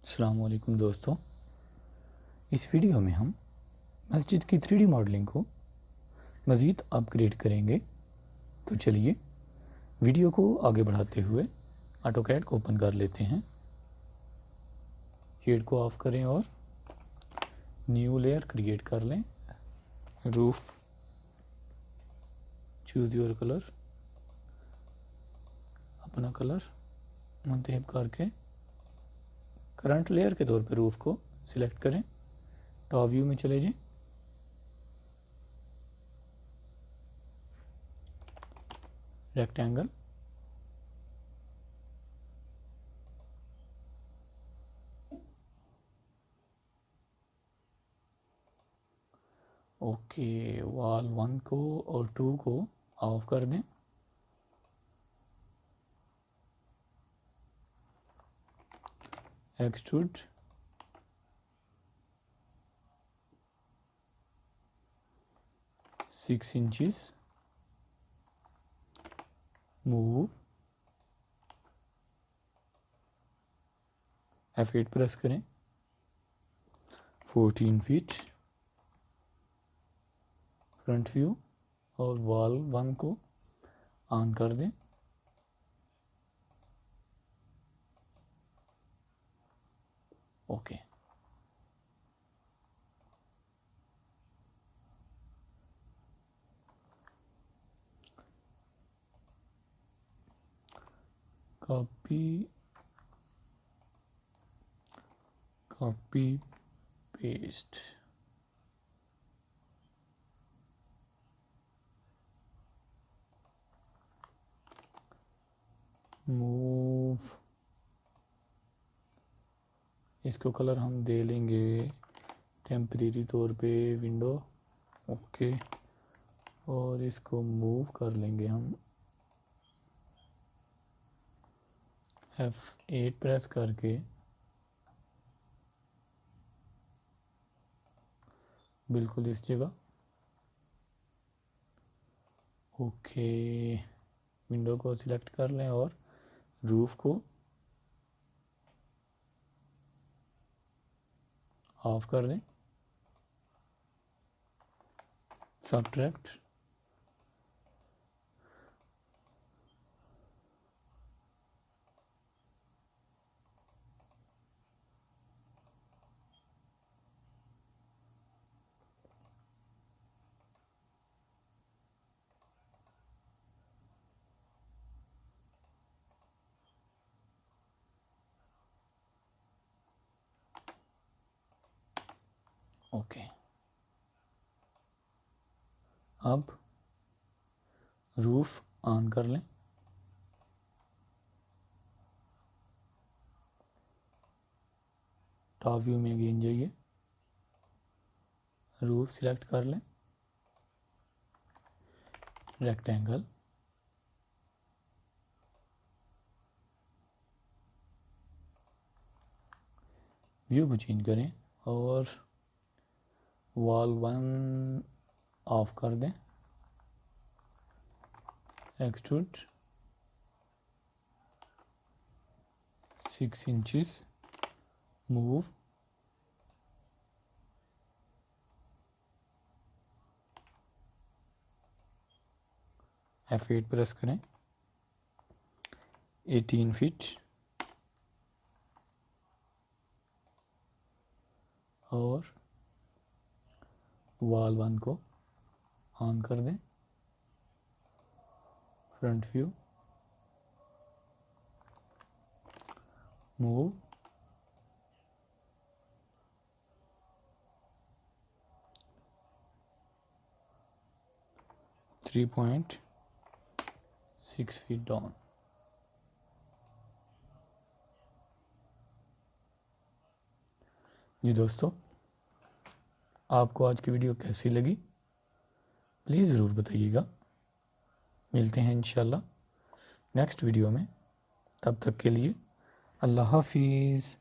अस्सलाम वालेकुम दोस्तों, इस वीडियो में हम मस्जिद की 3D मॉडलिंग को मज़ीद अपग्रेड करेंगे। तो चलिए वीडियो को आगे बढ़ाते हुए ऑटोकैड को ओपन कर लेते हैं। शेड को ऑफ़ करें और न्यू लेयर क्रिएट कर लें। रूफ, चूज़ योर कलर, अपना कलर मुंतखब करके करंट लेयर के तौर पर रूफ को सिलेक्ट करें। टॉप व्यू में चले जाएं। Rectangle, okay. वॉल 1 को और 2 को ऑफ कर दें। Extrude, six inches, move, F8 press करें। 14 फीट फ्रंट व्यू और वॉल 1 को ऑन कर दें। ओके। Copy paste, move. इसको कलर हम दे लेंगे टेम्परेरी तौर पे विंडो। ओके। और इसको मूव कर लेंगे हम F8 प्रेस करके। बिल्कुल इस जगह। ओके। विंडो को सिलेक्ट कर लें और रूफ को ऑफ कर दें। Subtract, okay. अब रूफ ऑन कर लें। टॉप व्यू में अगेन जाइए, रूफ सिलेक्ट कर लें। रेक्टेंगल, व्यू को चेंज करें और वॉल 1 ऑफ कर दें। Extrude, 6 inches, move, F8 press करें। 18 फीट और वॉल 1 को ऑन कर दें। Front view, move, three 3.6 feet down. जी दोस्तों, आपको आज की वीडियो कैसी लगी प्लीज़ ज़रूर बताइएगा। मिलते हैं इंशाल्लाह नेक्स्ट वीडियो में। तब तक के लिए अल्लाह हाफिज़।